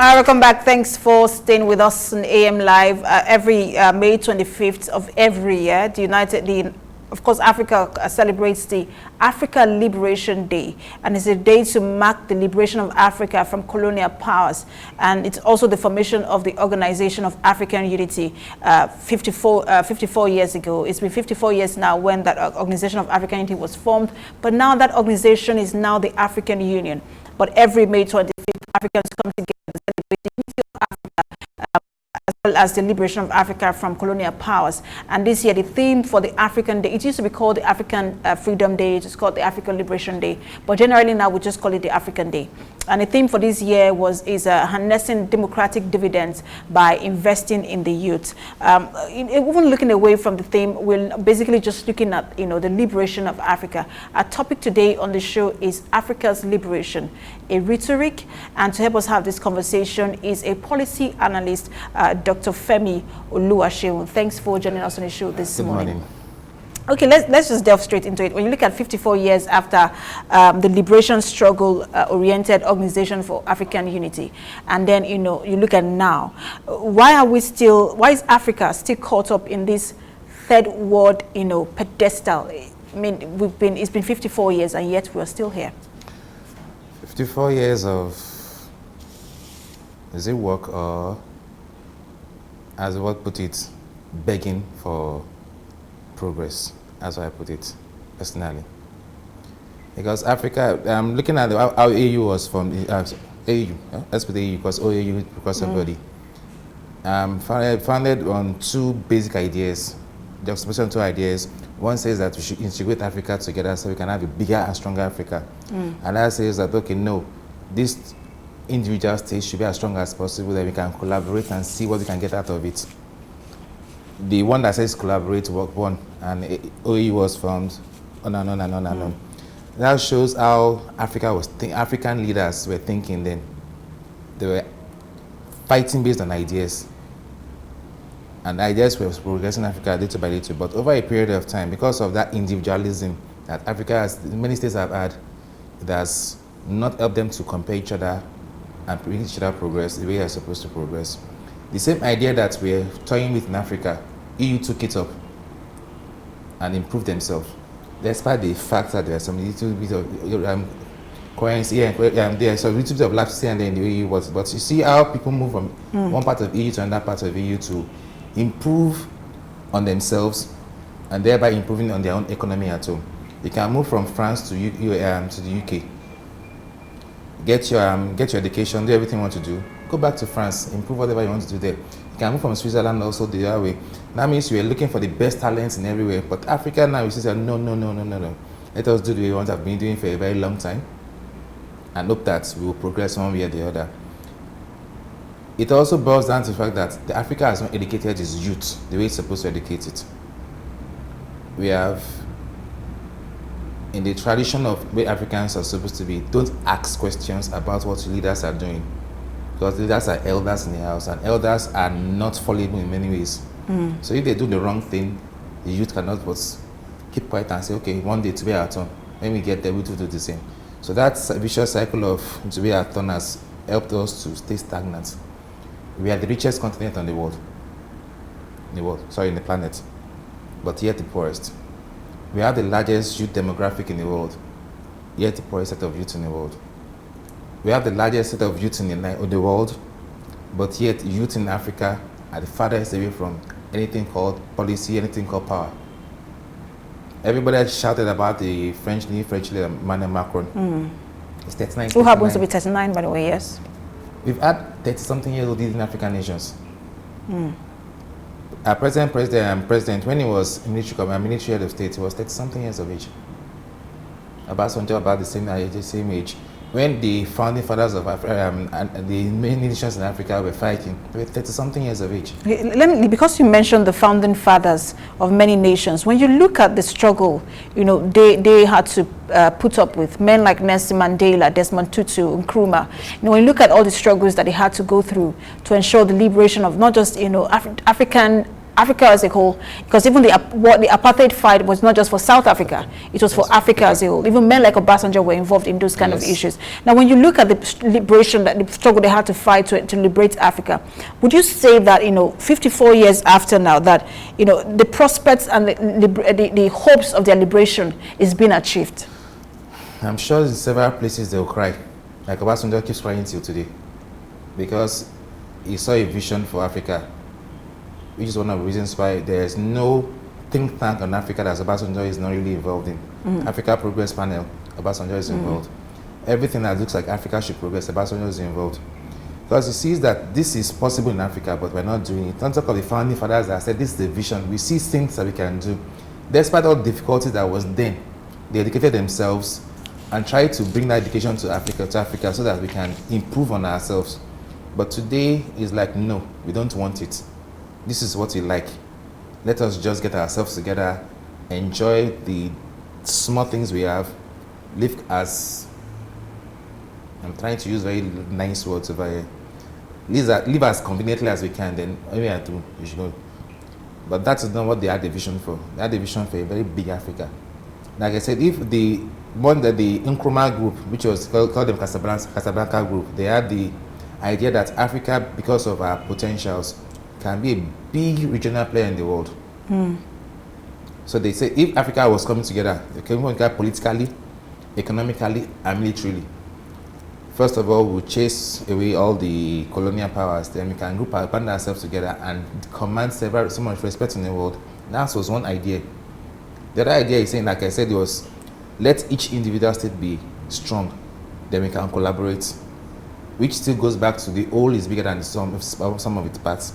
Welcome back. Thanks for staying with us on AM Live. Every May 25th of every year, of course, Africa celebrates the Africa Liberation Day, and it's a day to mark the liberation of Africa from colonial powers. And it's also the formation of the Organization of African Unity 54 years ago. It's been 54 years now when that Organization of African Unity was formed, but now that organization is now the African Union. But every May 25th, Africans come together to celebrate the unity of Africa, as well as the liberation of Africa from colonial powers. And this year, the theme for the African Day, it used to be called the African Freedom Day, it's called the African Liberation Day, but generally now we just call it the African Day. And the theme for this year is harnessing democratic dividends by investing in the youth. Even looking away from the theme, we're basically just looking at the liberation of Africa. Our topic today on the show is Africa's liberation, a rhetoric. And to help us have this conversation is a policy analyst, Dr. Femi Oluwaseun. Thanks for joining us on the show this morning. Good morning. Okay, let's just delve straight into it. When you look at 54 years after the liberation struggle oriented Organization for African Unity, and then you look at now, why is Africa still caught up in this third world pedestal? I mean, it's been 54 years and yet we're still here. 54 years of, is it work, or as what put it, begging for progress, as I put it personally. Because Africa, I'm looking at how AU was from AU. Let's put AU because OAU because somebody. Founded on two basic ideas. The expression two ideas. One says that we should integrate Africa together so we can have a bigger and stronger Africa. And that says that okay, no, this individual states should be as strong as possible, that we can collaborate and see what we can get out of it. The one that says collaborate work one, and OE was formed, on and on and on and on. That shows how African leaders were thinking then. They were fighting based on ideas. And ideas were progressing Africa little by little. But over a period of time, because of that individualism that Africa has, many states have had, it has not helped them to compare each other and bring each other progress the way they're supposed to progress. The same idea that we're toying with in Africa, EU took it up and improved themselves, despite the fact that there's some little bit of coherence here and there, so a little bit of lapse here and there in the EU was. But you see how people move from one part of EU to another part of EU to improve on themselves and thereby improving on their own economy at home. You can move from France to the UK, get your education, do everything you want to do, go back to France, improve whatever you want to do there. You can move from Switzerland also the other way. That means you are looking for the best talents in everywhere. But Africa now, you say, no. Let us do the way we want to have been doing for a very long time and hope that we will progress one way or the other. It also boils down to the fact that Africa has not educated its youth the way it's supposed to educate it. We have, in the tradition of where Africans are supposed to be, don't ask questions about what leaders are doing. Because leaders are elders in the house, and elders are not fallible in many ways. So if they do the wrong thing, the youth cannot but keep quiet and say, okay, one day to be our turn. When we get there, we do the same. So that vicious cycle of to be our turn has helped us to stay stagnant. We are the richest continent on the world. In the planet. But yet the poorest. We have the largest youth demographic in the world, yet the poorest set of youth in the world. We have the largest set of youth in the world, but yet youth in Africa are the farthest away from anything called policy, anything called power. Everybody has shouted about the new French leader, Emmanuel Macron. It's 39. Who happens to be 39, by the way, yes. We've had 30-something years old in African nations. Our president, when he was military head of state, he was 30-something years of age. Obasanjo about the same age. When the founding fathers of Africa and the main nations in Africa were fighting, they were 30-something years of age. Because you mentioned the founding fathers of many nations, when you look at the struggle, they had to put up with men like Nelson Mandela, Desmond Tutu, Nkrumah. When you look at all the struggles that they had to go through to ensure the liberation of not just African Africa as a whole, because even the apartheid fight was not just for South Africa, it was for Africa as a whole. Even men like Obasanjo were involved in those kind of issues. Now, when you look at the liberation, that the struggle they had to fight to liberate Africa, would you say that, 54 years after now, that, the prospects and the hopes of their liberation is being achieved? I'm sure in several places they'll cry. Like Obasanjo keeps crying till today, because he saw a vision for Africa, which is one of the reasons why there's no think tank on Africa that Obasanjo is not really involved in. Africa Progress Panel, Obasanjo is involved. Everything that looks like Africa should progress, Obasanjo is involved. Because he sees that this is possible in Africa, but we're not doing it. Don't talk of the founding fathers that said this is the vision. We see things that we can do. Despite all the difficulties that was then, they educated themselves and tried to bring that education to Africa so that we can improve on ourselves. But today is like, no, we don't want it. This is what we like. Let us just get ourselves together, enjoy the small things we have, live as, I'm trying to use very nice words over here, live as conveniently as we can, then maybe I do, you should go. But that is not what they had a vision for. They had a vision for a very big Africa. Like I said, if the Nkrumah group, which was called them Casablanca group, they had the idea that Africa, because of our potentials, can be a big regional player in the world. So they say if Africa was coming together, they came together politically, economically, and militarily. First of all, we'll chase away all the colonial powers, then we can band ourselves together and command so much respect in the world. That was one idea. The other idea is saying, like I said, was let each individual state be strong, then we can collaborate, which still goes back to the whole is bigger than the sum of its parts.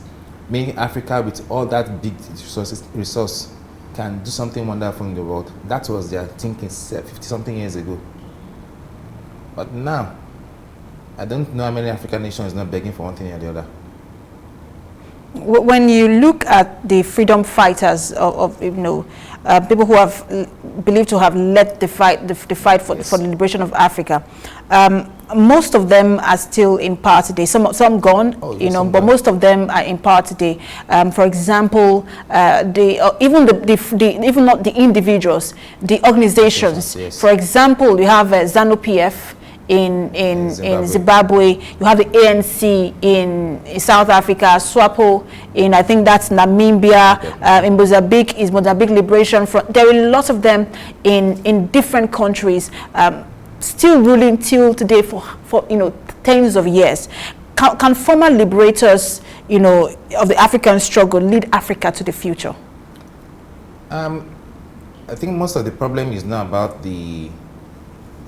Meaning Africa, with all that big resource, can do something wonderful in the world. That was their thinking 50-something years ago. But now, I don't know how many African nations are not begging for one thing or the other. When you look at the freedom fighters of people who have believed to have led the fight for the liberation of Africa, most of them are still in power today. Some gone, but most of them are in power today. For example, even not the individuals, the organizations. Yes. For example, you have ZANU-PF in Zimbabwe. You have the ANC in South Africa, SWAPO in, I think that's Namibia, in Mozambique is Mozambique Liberation Front. There are lots of them in different countries, still ruling till today for tens of years. Can former liberators of the African struggle lead Africa to the future? I think most of the problem is not about the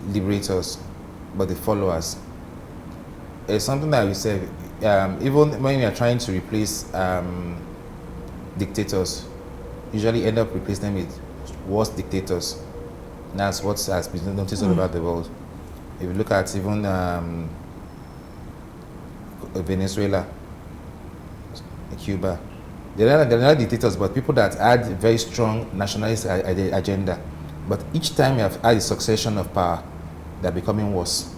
liberators, but the followers. It's something that we say, even when we are trying to replace dictators, usually end up replacing them with worse dictators. And that's what has been noticed all about the world. If you look at even Venezuela, Cuba, they're not dictators, but people that had a very strong nationalist agenda. But each time you have had a succession of power, they're becoming worse.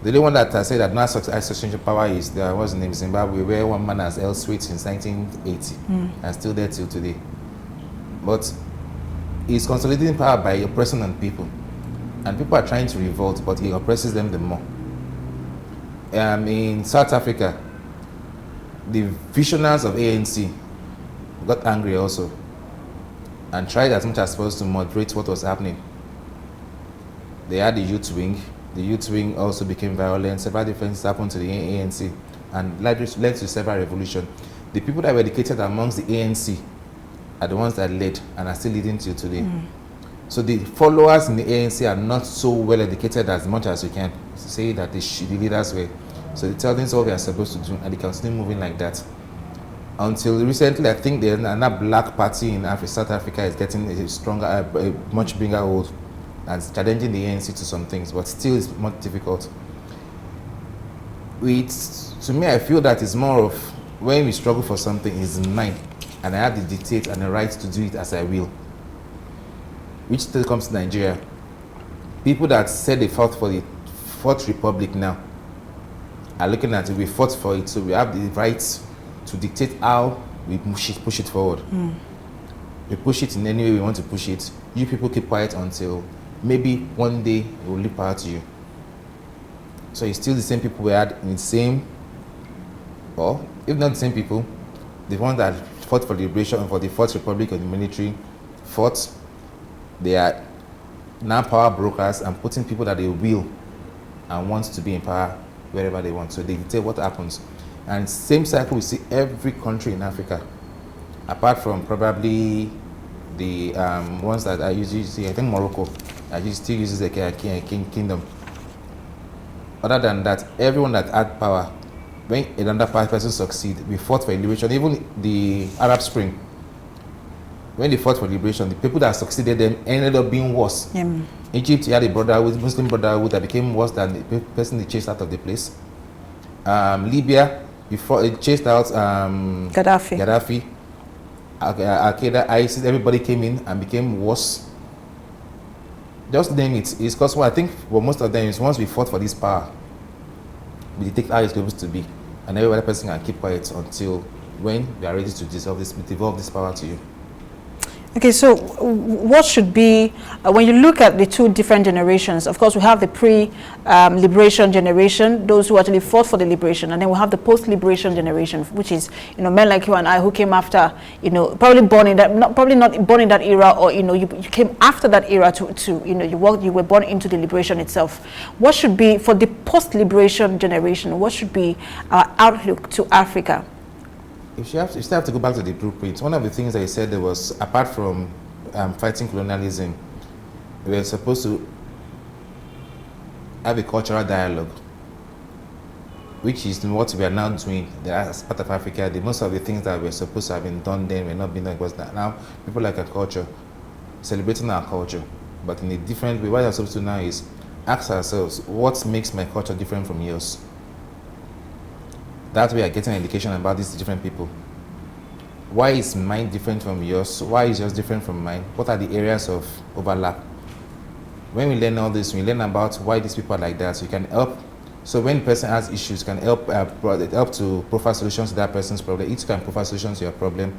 The only one that I say that not succession of power is what's the name, Zimbabwe, where one man has held sway since 1980 and still there till today. But he's consolidating power by oppressing on people, and people are trying to revolt, but he oppresses them the more. In South Africa, the visionaries of ANC got angry also and tried as much as possible to moderate what was happening. They had the youth wing. The youth wing also became violent. Several differences happened to the ANC and led to several revolutions. The people that were educated amongst the ANC are the ones that led and are still leading till today. So the followers in the ANC are not so well educated as much as you can say that the leaders were. So they tell them what they are supposed to do, and they continue moving like that. Until recently, I think another black party in South Africa is getting a stronger, a much bigger hold, and challenging the ANC to some things, but still it's more difficult. To me, I feel that it's more of when we struggle for something, it's mine, and I have the dictate and the right to do it as I will. Which still comes to Nigeria. People that said they fought for the Fourth Republic now are looking at it, we fought for it, so we have the right to dictate how we push it forward. We push it in any way we want to push it. You people keep quiet until maybe one day it will leap out to you. So it's still the same people we had in the same, or if not the same people, the ones that fought for liberation for the Fourth Republic of the military fought. They are now power brokers and putting people that they will and want to be in power wherever they want. So they dictate what happens. And same cycle we see every country in Africa, apart from probably the ones that I usually see. I think Morocco still uses a kingdom. Other than that, everyone that had power, when another person succeed, we fought for liberation. Even the Arab Spring, when they fought for liberation, the people that succeeded them ended up being worse. Egypt, you had a brotherhood, Muslim brotherhood, that became worse than the person they chased out of the place. Libya, before it chased out Gaddafi. Al-Qaeda, ISIS, everybody came in and became worse. Just name it. It's because I think for most of them is once we fought for this power, we take how it's supposed to be, and every other person can keep quiet until when we are ready to devolve this power to you. Okay, so what should be, when you look at the two different generations, of course we have the pre-liberation generation, those who actually fought for the liberation, and then we have the post-liberation generation, which is, men like you and I who came after, probably born in that, probably not born in that era, or, you came after that era to you were born into the liberation itself. What should be, for the post-liberation generation, what should be our outlook to Africa? You still have to go back to the blueprint. One of the things I said there was, apart from fighting colonialism, we were supposed to have a cultural dialogue, which is what we are now doing as part of Africa. Most of the things that were supposed to have been done then were not being done, because now people like our culture, celebrating our culture, but in a different way. What we're supposed to do now is ask ourselves, what makes my culture different from yours? That way we are getting an education about these different people. Why is mine different from yours? Why is yours different from mine? What are the areas of overlap? When we learn all this, we learn about why these people are like that, so you can help. So when the person has issues, you can help to provide solutions to that person's problem. Each can provide solutions to your problem.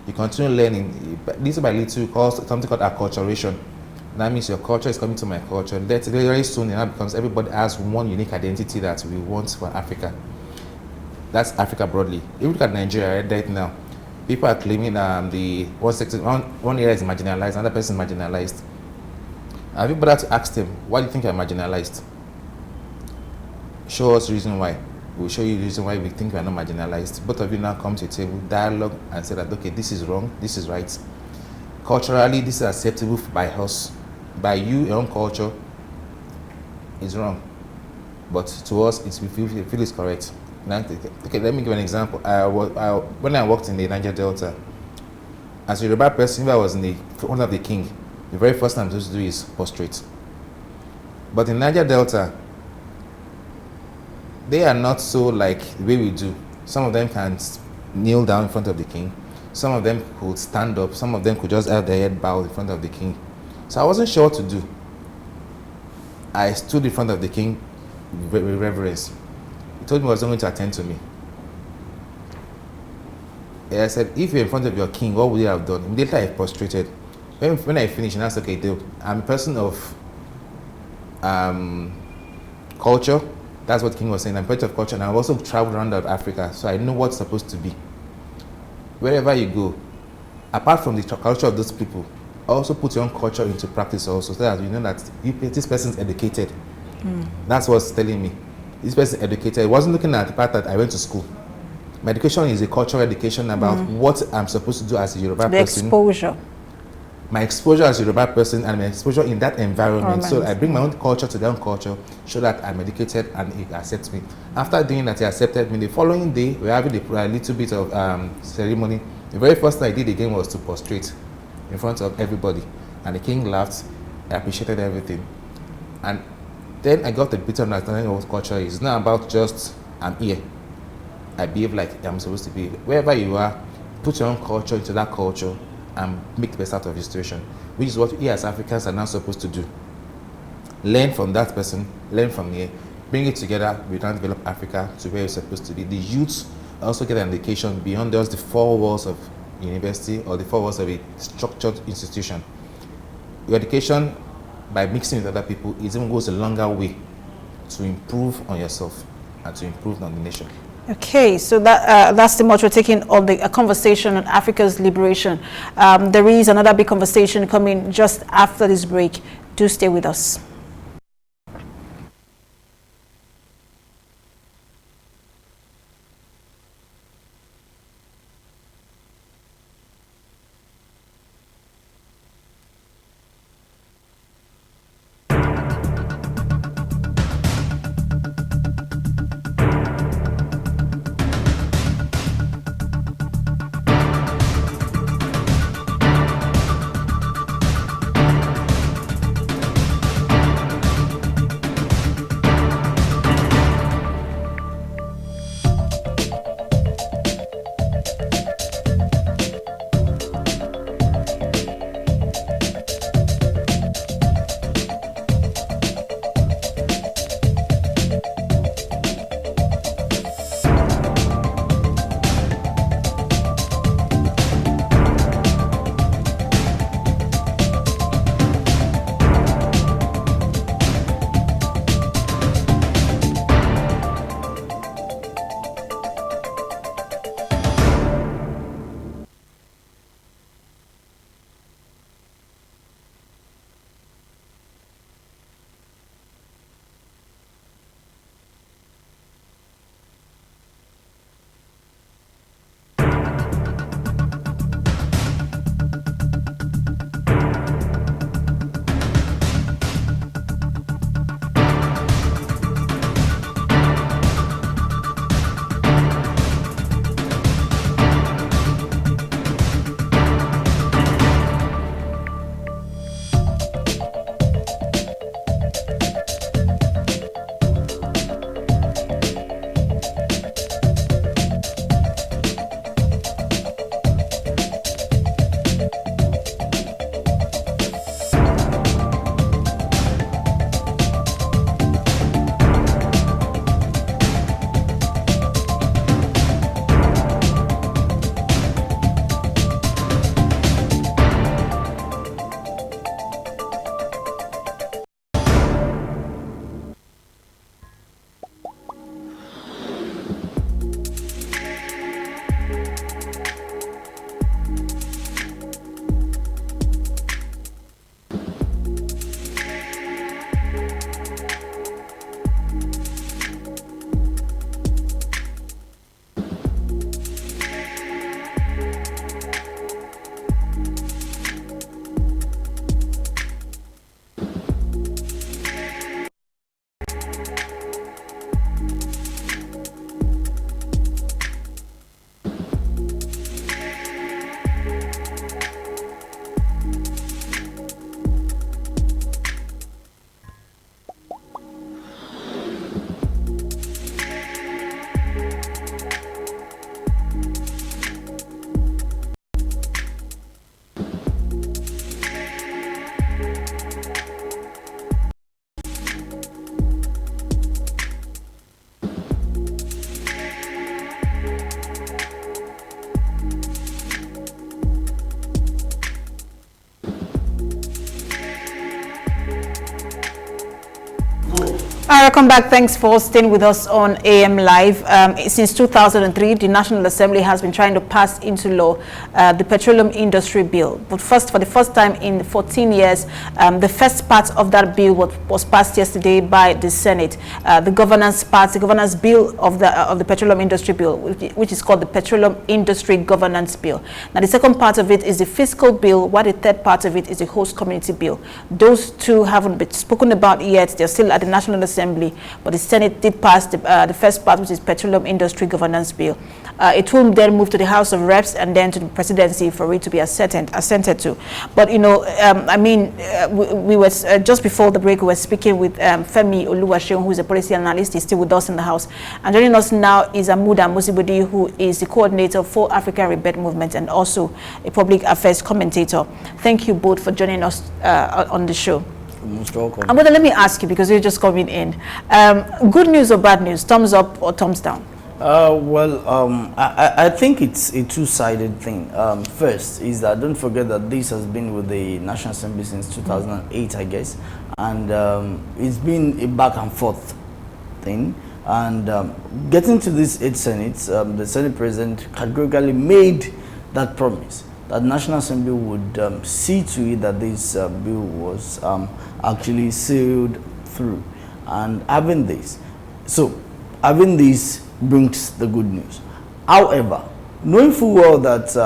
You continue learning little by little, something called acculturation. That means your culture is coming to my culture. That very soon it now becomes everybody has one unique identity that we want for Africa. That's Africa broadly. If you look at Nigeria right now, people are claiming one area is marginalized, another person is marginalized. Have you bothered to ask them, why do you think you're marginalized? Show us the reason why. We'll show you the reason why we think we are not marginalized. Both of you now come to a table, dialogue, and say that, okay, this is wrong, this is right. Culturally, this is acceptable by us. By you, your own culture, is wrong. But to us, we feel it's correct. Okay, let me give an example. When I worked in the Niger Delta, as a Yoruba person, if I was in the front of the king, the very first thing I'm supposed to do is prostrate. But in Niger Delta, they are not so like the way we do. Some of them can kneel down in front of the king. Some of them could stand up. Some of them could just have their head bowed in front of the king. So I wasn't sure what to do. I stood in front of the king with reverence. He told me he was not going to attend to me. And I said, if you're in front of your king, what would you have done? Immediately I prostrated. When I finished, and I said, okay, I'm a person of culture. That's what the king was saying. I'm a person of culture, and I've also traveled around Africa, so I know what's supposed to be. Wherever you go, apart from the culture of those people, also put your own culture into practice also, so that you know that this person's educated. That's what's telling me. This person educated. I wasn't looking at the part that I went to school. My education is a cultural education about what I'm supposed to do as a Yoruba person. The exposure. My exposure as a Yoruba person and my exposure in that environment. So I bring my own culture to their own culture, so that I'm educated and he accepts me. After doing that, he accepted me. The following day, we're having a little bit of ceremony. The very first thing I did again was to prostrate in front of everybody. And the king laughed. I appreciated everything. And then I got a bit of understanding of what culture is. It's not about just, I'm here. I behave like I'm supposed to be. Wherever you are, put your own culture into that culture and make the best out of your situation, which is what we as Africans are now supposed to do. Learn from that person, learn from here, bring it together, we can develop Africa to where it's supposed to be. The youth also get an education beyond just the four walls of university or the four walls of a structured institution. Your education, by mixing with other people, it even goes a longer way to improve on yourself and to improve on the nation. Okay, so that's the much we're taking on a conversation on Africa's liberation. There is another big conversation coming just after this break. Do stay with us. Welcome back. Thanks for staying with us on AM Live. Since 2003, the National Assembly has been trying to pass into law the Petroleum Industry Bill. But for the first time in 14 years, the first part of that bill was passed yesterday by the Senate. The governance bill of the Petroleum Industry Bill, which is called the Petroleum Industry Governance Bill. Now, the second part of it is the fiscal bill, while the third part of it is the host community bill. Those two haven't been spoken about yet. They're still at the National Assembly, but the Senate did pass the first part, which is Petroleum Industry Governance Bill. It will then move to the House of Reps and then to the presidency for it to be assented to. But we were just before the break, we were speaking with Femi Oluwaseun, who is a policy analyst. He's still with us in the House. And joining us now is Amuda Musibudi, who is the coordinator for African Rebirth Movement and also a public affairs commentator. Thank you both for joining us on the show. Most welcome. Amuda, let me ask you, because you're just coming in. Good news or bad news? Thumbs up or thumbs down? I think it's a two-sided thing. First is that don't forget that this has been with the National Assembly since 2008, I guess, and it's been a back and forth thing. And getting to this 8 Senate, the Senate President categorically made that promise that National Assembly would see to it that this bill was actually sailed through. And having this brings the good news. However, knowing full well that,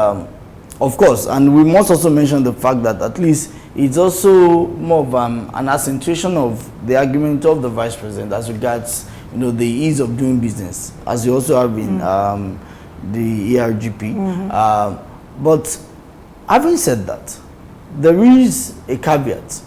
of course, and we must also mention the fact that at least it's also more of an accentuation of the argument of the Vice President as regards, the ease of doing business, as you also have in the ERGP. But having said that, there is a caveat.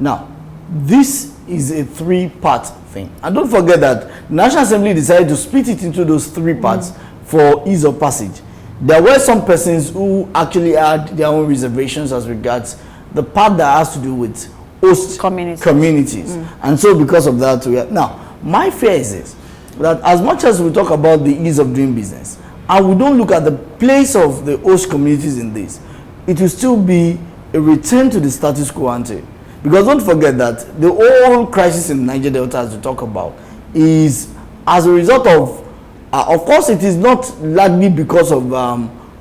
Now, this is a 3-part thing. And don't forget that the National Assembly decided to split it into those 3 parts for ease of passage. There were some persons who actually had their own reservations as regards the part that has to do with host communities. And so because of that, now, my fear is this, that as much as we talk about the ease of doing business, and we don't look at the place of the host communities in this, it will still be a return to the status quo ante. Because don't forget that the whole crisis in Niger Delta, as we talk about, is as a result of course, it is not largely because of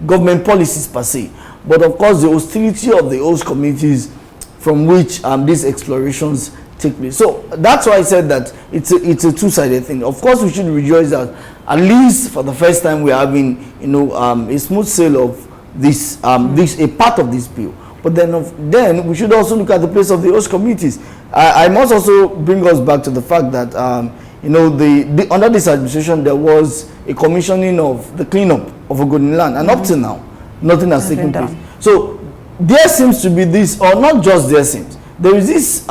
government policies per se, but of course the hostility of the host communities from which these explorations take place. So that's why I said that it's a two-sided thing. Of course, we should rejoice that at least for the first time we are having a smooth sail of this a part of this bill. But then we should also look at the place of the host communities. I must also bring us back to the fact that under this administration there was a commissioning of the cleanup of Ogoni land, and up to now nothing has taken place. So there seems to be this, or not just there seems, there is this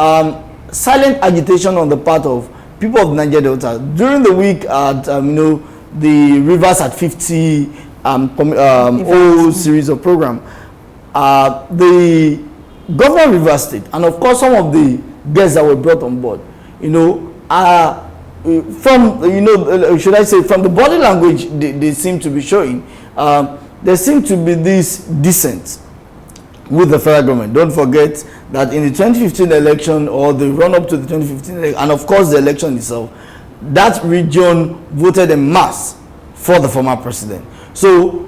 silent agitation on the part of people of Niger Delta during the week at the Rivers at 50 whole series of program. The governor of Rivers State, and of course some of the guests that were brought on board, from should I say, from the body language they seem to be showing, there seems to be this dissent with the federal government. Don't forget that in the 2015 election, or the run-up to the 2015 election, and of course the election itself, that region voted en masse for the former president. So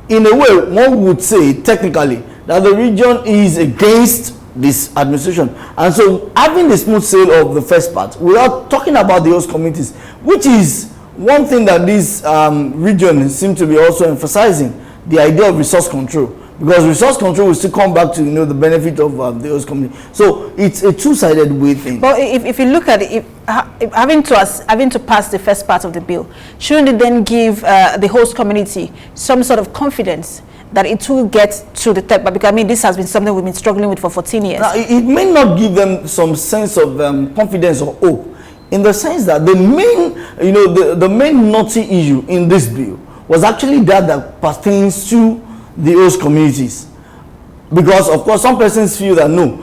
in a way, one would say technically that the region is against this administration. And so having the smooth sail of the first part without talking about the host communities, which is one thing that this region seems to be also emphasizing, the idea of resource control, because resource control will still come back to the benefit of the host community. So it's a two-sided way thing. But if you look at it, having to pass the first part of the bill, shouldn't it then give the host community some sort of confidence that it will get to the top? Because this has been something we've been struggling with for 14 years. Now, it may not give them some sense of confidence or hope, in the sense that the main, the main naughty issue in this bill was actually that pertains to the host communities. Because of course some persons feel that no,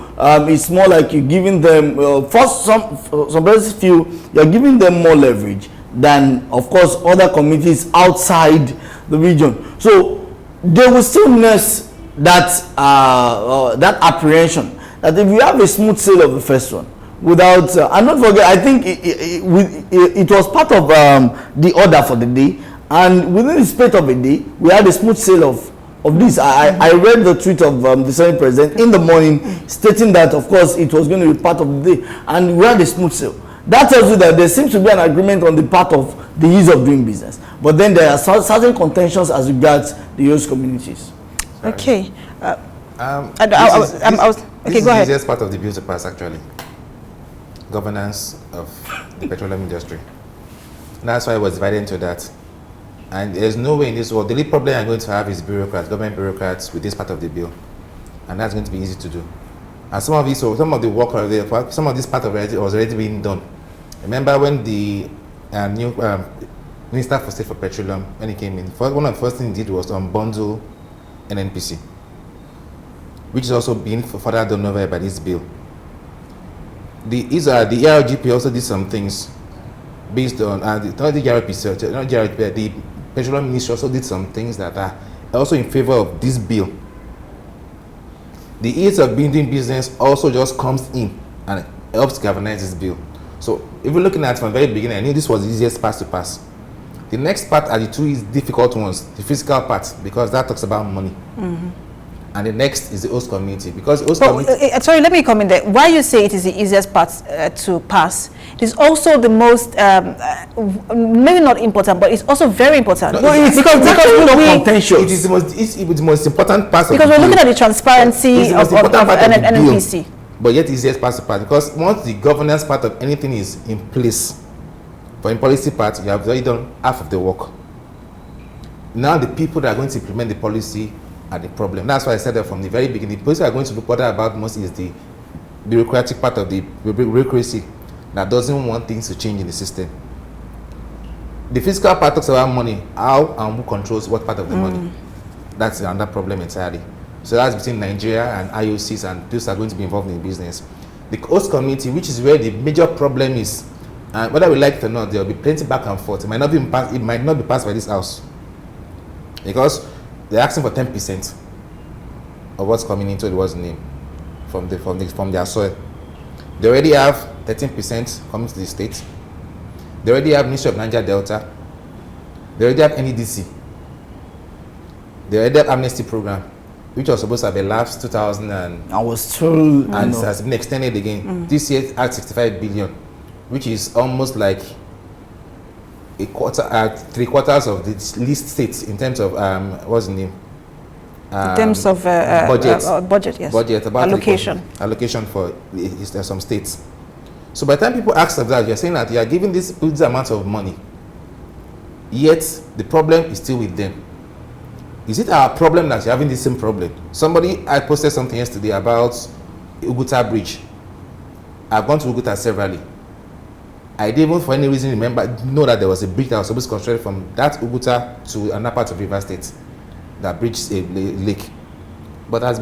it's more like you're giving them first, some persons feel you're giving them more leverage than of course other communities outside the region. So they will still nurse that that apprehension that if you have a smooth sail of the first one without and don't forget, I think it was part of the order for the day, and within the space of a day we had a smooth sail of this. I read the tweet of the Senate President in the morning stating that of course it was going to be part of the day, and we had a smooth sail. That tells you that there seems to be an agreement on the part of the ease of doing business, but then there are certain contentions as regards the host communities. Okay. Okay, go ahead. This is just part of the bill to pass, actually. Governance of the petroleum industry. That's why it was divided into that. And there's no way in this world, the only problem I'm going to have is bureaucrats, government bureaucrats with this part of the bill. And that's going to be easy to do. And some of the work, some of this part of it was already being done. Remember when the new Minister for State for Petroleum, when he came in, one of the first things he did was to unbundle NNPC, which is also being further done over by this bill. The ERGP also did some things. based on the GRP, not GRP, the Petroleum Ministry also did some things that are also in favor of this bill. The ease of doing business also just comes in and helps galvanize this bill. So if we're looking at from the very beginning, I knew this was the easiest part to pass. The next part are the two is difficult ones, the fiscal part, because that talks about money. And the next is the host community, because host community. Sorry, let me comment there. Why you say it is the easiest part to pass? It is also the most, maybe not important, but it's also very important. No, it's because contentious. It is the most important part. Because we're looking at the transparency of NNPC. But yet, it's the easiest part to pass, because once the governance part of anything is in place, for in policy part, you have already done half of the work. Now the people that are going to implement the policy are the problem. That's why I said that from the very beginning. The person are going to look about most is the bureaucratic part of the bureaucracy that doesn't want things to change in the system. The fiscal part talks about money, how and who controls what part of the money. That's another problem entirely. So that's between Nigeria and IOCs, and those are going to be involved in business. The host community, which is where the major problem is, and whether we like it or not, there will be plenty back and forth. It might not be passed by this house, because they're asking for 10% of what's coming into the what's name from their soil. They already have 13% coming to the state. They already have Ministry of Niger Delta. They already have NEDC. They already have amnesty program, which was supposed to have elapsed 2000 and I was told, and has been extended again. This year at 65 billion, which is almost like a quarter, 3/4 of the least states in terms of what's the name? In terms of budget, yes. Budget, about allocation for some states. So by the time people ask of that, you're saying that you are giving this amount of money, yet the problem is still with them. Is it our problem that you're having the same problem? I posted something yesterday about Uguta Bridge. I've gone to Uguta severally. I didn't even for any reason know that there was a bridge that was supposed to be constructed from that Uguta to another part of River State that bridges a lake. But it has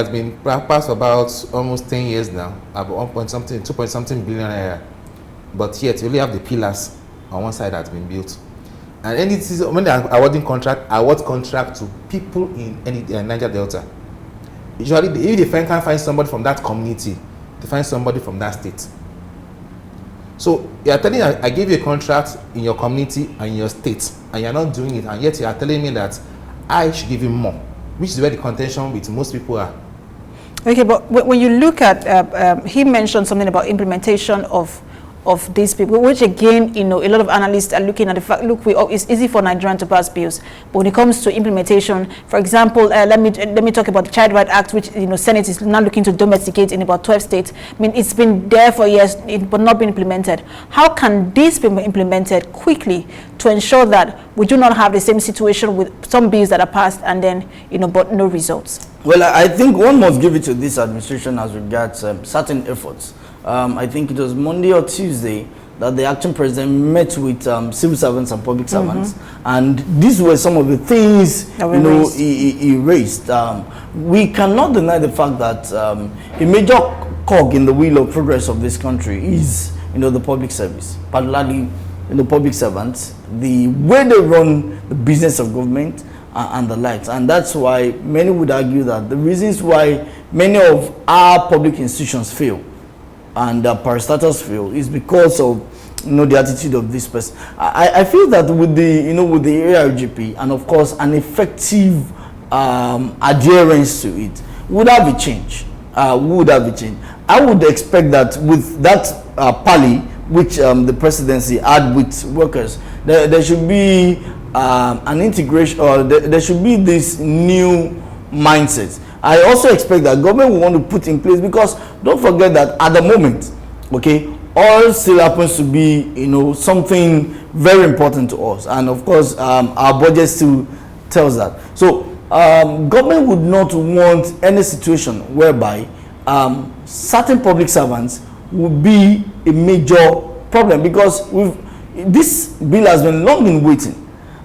been passed for about almost 10 years now, about 2 billion naira. But yet, you only have the pillars on one side that's been built. And when they are award contract to people in Niger Delta. Usually, if they can't find somebody from that community, they find somebody from that state. So you are telling me I gave you a contract in your community and in your state, and you are not doing it, and yet you are telling me that I should give you more, which is where the contention with most people are. Okay, but when you look at, he mentioned something about implementation of these people, which again, a lot of analysts are looking at the fact, it's easy for Nigerians to pass bills, but when it comes to implementation, for example, let me talk about the Child Rights Act, which Senate is now looking to domesticate in about 12 states. I mean, it's been there for years, but not been implemented. How can this be implemented quickly to ensure that we do not have the same situation with some bills that are passed and then, but no results? Well, I think one must give it to this administration as regards certain efforts. I think it was Monday or Tuesday that the acting president met with civil servants and public servants, and these were some of the things he raised. We cannot deny the fact that a major cog in the wheel of progress of this country is the public service, particularly public servants, the way they run the business of government and the likes. And that's why many would argue that the reasons why many of our public institutions fail and parastatals fail is because of the attitude of this person. I feel that with the with the ARGP and of course an effective adherence to it would have a change. I would expect that with that pally which the presidency had with workers, there should be an integration, or there should be this new mindset. I also expect that government will want to put in place, because don't forget that at the moment, oil still happens to be something very important to us, and of course our budget still tells that. So government would not want any situation whereby certain public servants would be a major problem, because this bill has been long in waiting.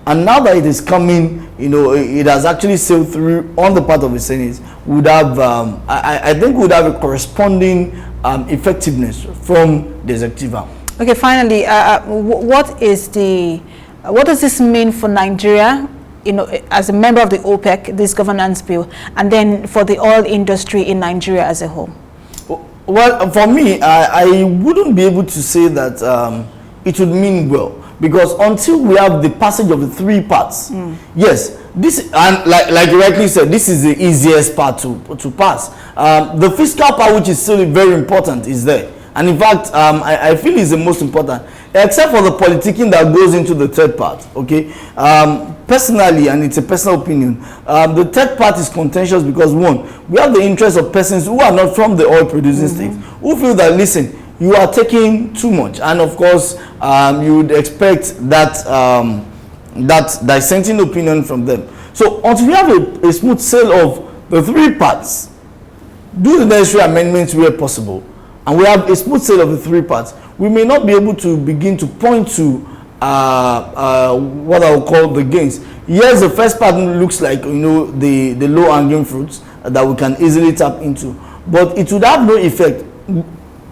And now that it is coming, it has actually sailed through on the part of the Senate, would have, I think would have a corresponding effectiveness from the executive arm. Okay, finally, what does this mean for Nigeria, you know, as a member of the OPEC, this governance bill, and then for the oil industry in Nigeria as a whole? Well, for me, I wouldn't be able to say that it would mean well, because until we have the passage of the 3 parts, yes, this, and like you rightly said, this is the easiest part to pass. The fiscal part, which is still very important, is there. And in fact, I feel is the most important, except for the politicking that goes into the 3rd part. Okay, personally, and it's a personal opinion, the 3rd part is contentious because, one, we have the interest of persons who are not from the oil producing states, who feel that, listen, you are taking too much, and of course, you would expect that that dissenting opinion from them. So until we have a smooth sale of the 3 parts, do the necessary amendments where possible, and we have a smooth sale of the 3 parts, we may not be able to begin to point to what I will call the gains. Yes, the first part looks like, you know, the low hanging fruits that we can easily tap into, but it would have no effect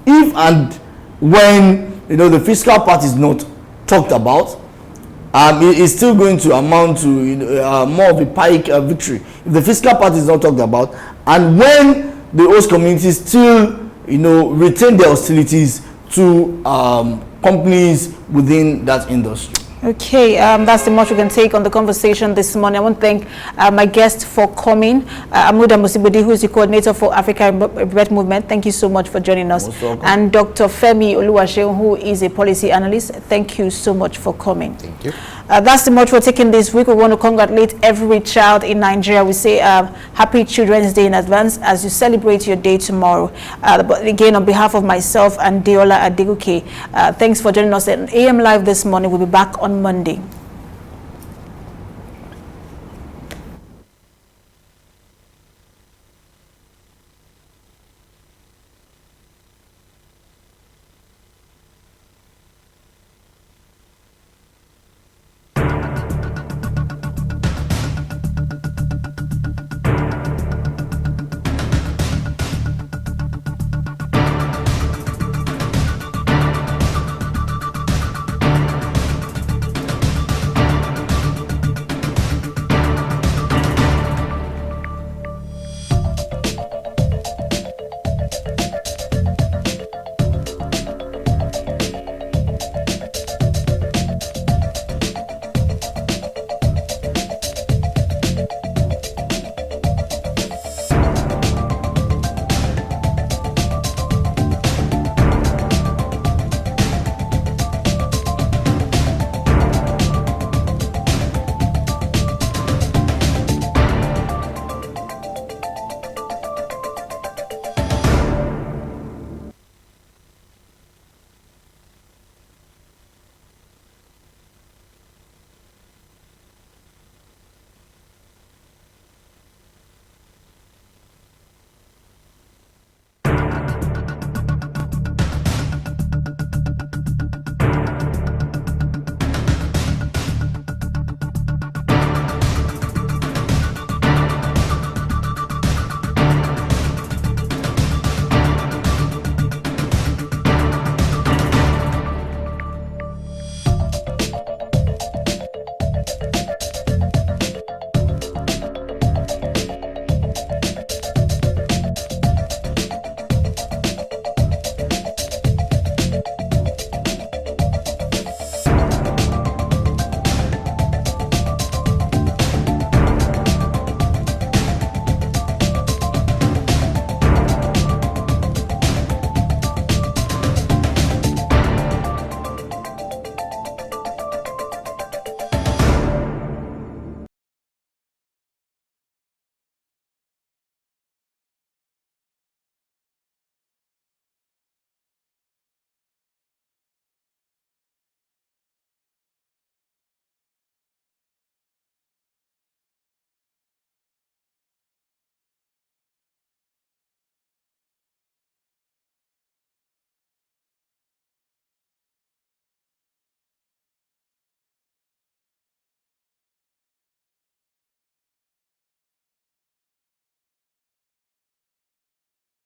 if and when, you know, the fiscal part is not talked about. It is still going to amount to, you know, more of a pike victory if the fiscal part is not talked about, and when the host communities still, you know, retain their hostilities to companies within that industry. Okay, that's the much we can take on the conversation this morning. I want to thank my guest for coming, Amuda Musibudi, who is the coordinator for Africa Red Movement. Thank you so much for joining us. And Dr. Femi Oluwaseun, who is a policy analyst. Thank you so much for coming. Thank you. That's the much we're taking this week. We want to congratulate every child in Nigeria. We say Happy Children's Day in advance as you celebrate your day tomorrow. But again, on behalf of myself and Deola Adeguke, thanks for joining us at AM Live this morning. We'll be back on Monday.